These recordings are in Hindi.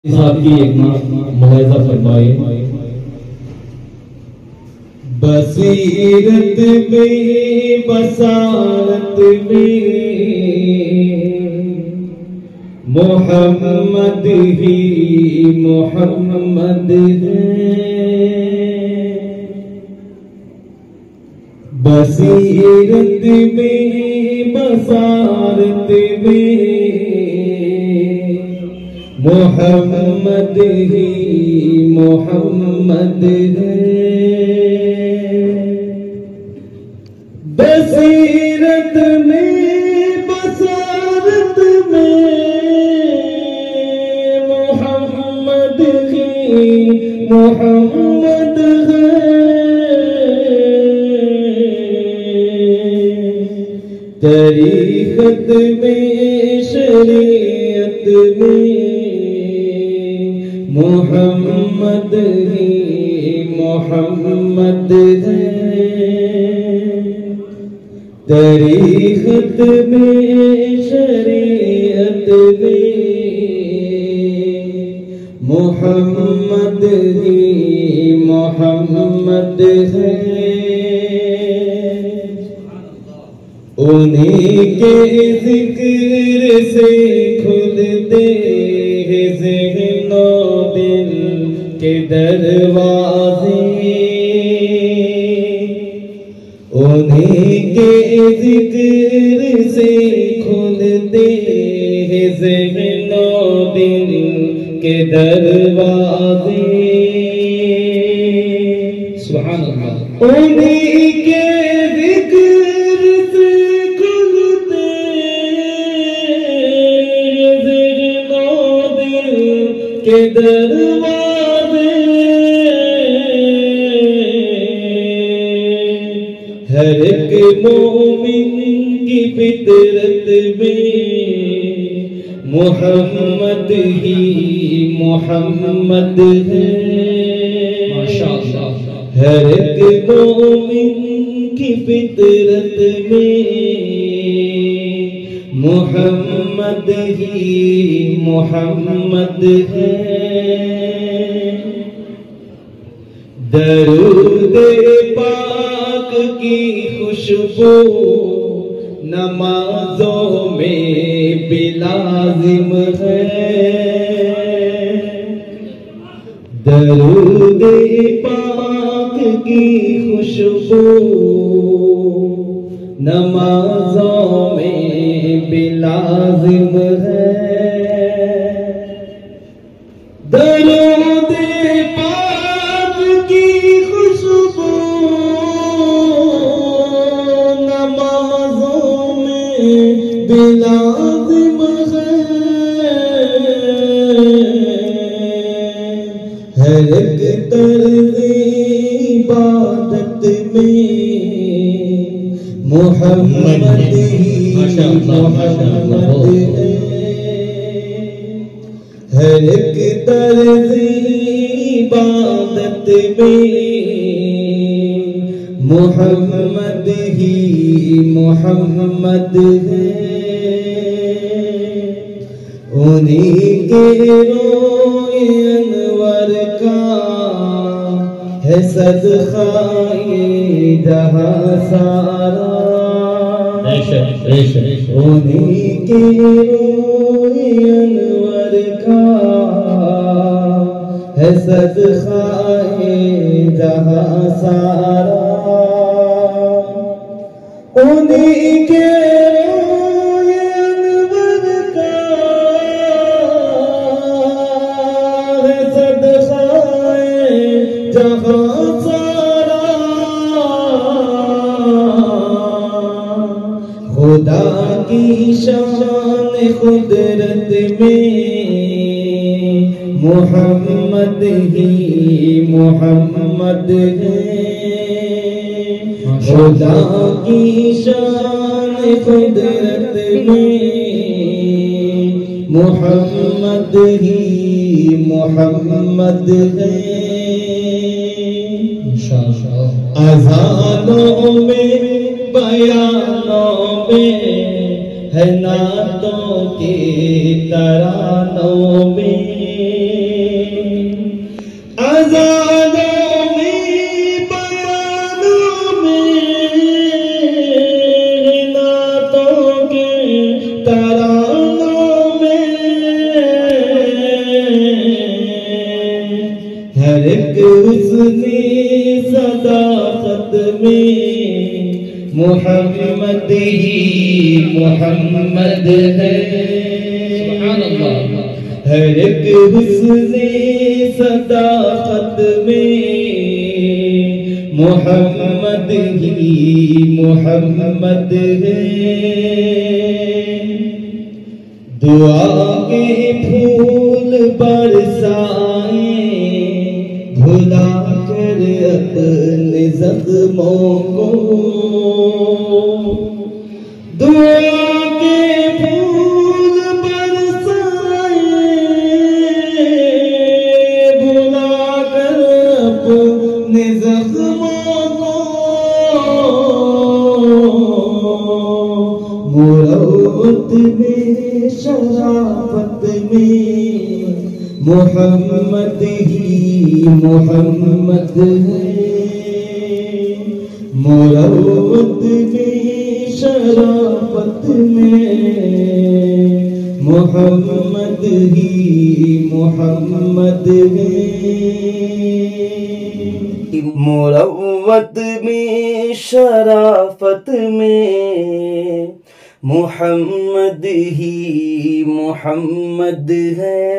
साहब की एक मुलाहिजा फरमाए। बसीरत में बसारत में मोहम्मद ही मोहम्मद है। बसीरत में बसारत में मोहम्मद ही मोहम्मद है। बसीरत में बसारत में मोहम्मद ही मोहम्मद है। तरीक़त में शरीयत में मोहम्मद ही मोहम्मद है। तरीक़त में शरीयत में मोहम्मद ही मोहम्मद है। उन्हीं के जिक्र से खुलते हैं ज़हनो दिल के दरवाजे। उन्हीं के जिक्र से खुलते हैं ज़हनो दिल के दरवाजे। सुभान अल्लाह। उन्हीं के जिक्र से खुलते हैं ज़हनो दिल के दरवाजे। हर एक मोमिन की फितरत में मोहम्मद ही मोहम्मद है। माशाअल्लाह। हर एक मोमिन की फितरत में मोहम्मद ही मोहम्मद है। दरूद पाक की खुशबू नमाजों में बिलाजिम है। दरूद पाक की खुशबू नमाजों में बिलाजिम है। दरूद पाक की खुशबू नमाजों में बिलाजिम है। हर एक तर्ज़ इबादत में मोहम्मद ही मोहम्मद है। हर एक तर्ज़ इबादत में मोहम्मद ही मोहम्मद है। उन्हीं के रोए अनवर का है सदक़ाए जहां सारा। उन्हीं के रोए अनवर का है सदक़ाए जहां सारा। उन्हीं के रोए अनवर का है सदक़ाए जहां सारा। खुदा की शान कुदरत में मोहम्मद ही मोहम्मद है। खुदा की शान कुदरत में मोहम्मद ही मोहम्मद है। अज़ानों में बयानों में है नातों के तरानों में गज़लों में बयानों में नातों के तरानों में हर एक हुस्ने सदाकत में मोहम्मद ही मोहम्मद है। सुभान अल्लाह। हर एक हुस्ने सदाकत में मोहम्मद ही मोहम्मद है। दुआ के फूल बरसाए भुला कर अपने जख्मों को। दुआ के फूल बरसाए भुला कर अपने जख्मों को। मुरव्वत में शराफत में मोहम्मद ही मोहम्मद है। मुरव्वत में शराफत में मोहम्मद ही मोहम्मद है। मुरव्वत में शराफत में मोहम्मद ही मोहम्मद है।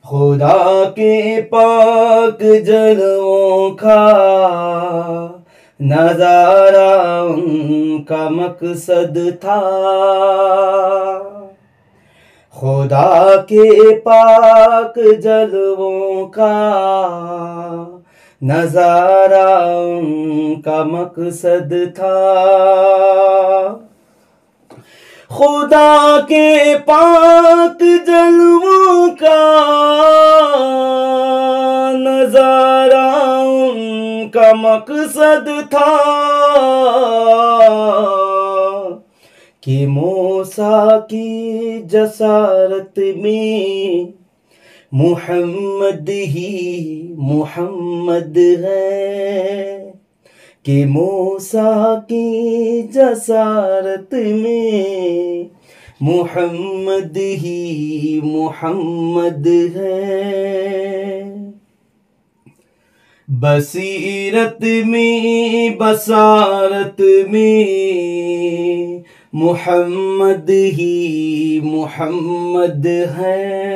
खुदा के पाक जलवों का नजारा उनका मकसद था। खुदा के पाक जलवों का नजारा उनका मकसद था। खुदा के पाक जलवों का नजारा उनका मकसद था कि मूसा की जसारत में मुहम्मद ही मुहम्मद है। कि मूसा की जसारत में मुहम्मद ही मुहम्मद है। बसीरत में बसारत में मुहम्मद ही मुहम्मद है।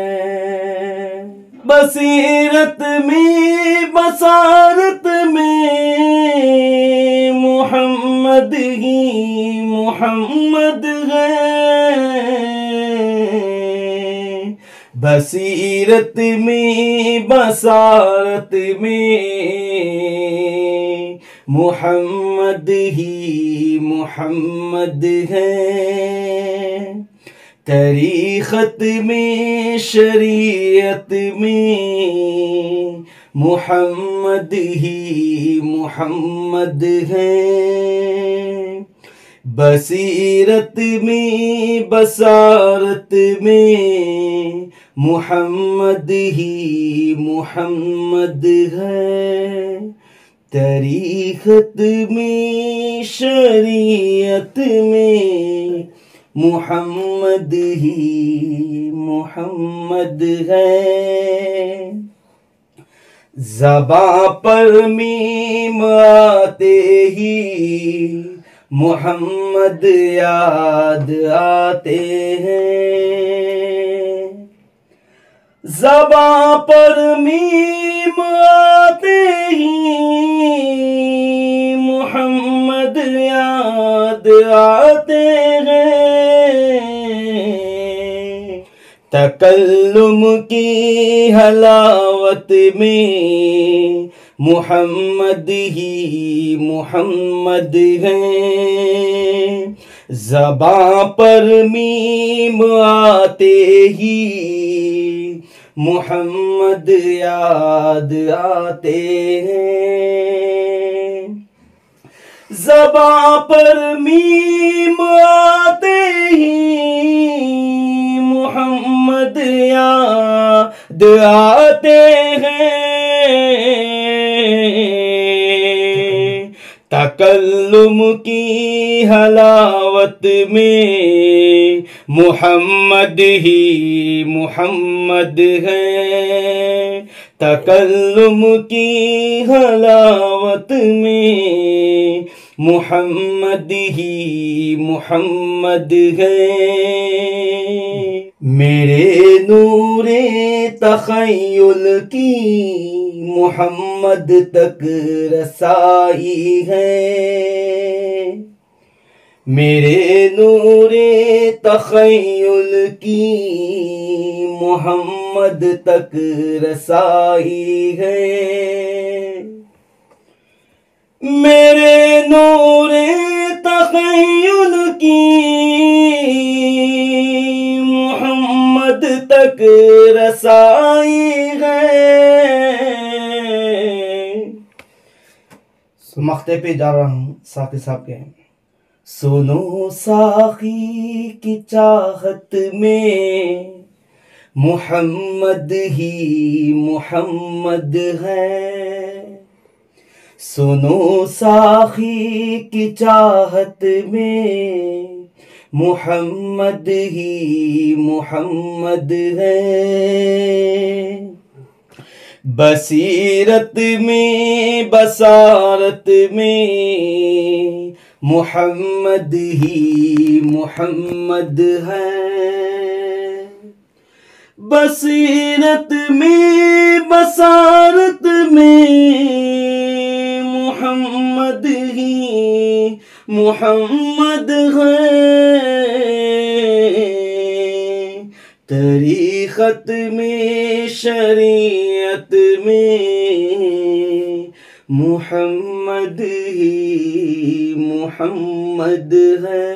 बसीरत में बसारत में मुहम्मद ही मुहम्मद है। बसीरत में बसारत में मुहम्मद ही मुहम्मद है। तरीक़त में शरीयत में मुहम्मद ही मुहम्मद है। बसीरत में बसारत में मुहम्मद ही मुहम्मद है। तरीक़त में शरीयत में मुहम्मद ही मुहम्मद है। ज़बां पर मीम आते ही मुहम्मद याद आते हैं। ज़बां पर मीम आते ही मुहम्मद याद आते हैं। तकल्लुम की हलावत में मुहम्मद ही मुहम्मद हैं। ज़बां पर मीम आते ही मुहम्मद याद आते हैं। ज़बां पर मीम आते ही मुहम्मद मोहम्मद याद आते हैं। तकल्लुम की हलावत में मोहम्मद ही मोहम्मद है। तकल्लुम की हलावत में मोहम्मद ही मोहम्मद है। मेरे नूरे तख़य्युल की मोहम्मद तक रसाई है। मेरे नूरे तख़य्युल की मोहम्मद तक रसाई है। मेरे नूरे तख़य्युल की मोहम्मद तक रसाई है। मख्ते पे जा रहा हूँ साथी साहब के। सुनो साखी की चाहत में मोहम्मद ही मोहम्मद है। सुनो साखी की चाहत में मोहम्मद ही मोहम्मद है। बसीरत में बसारत में मोहम्मद ही मोहम्मद है। बसीरत में बसारत में मोहम्मद ही मोहम्मद है। तरीक़त में शरीयत में मोहम्मद ही मोहम्मद है।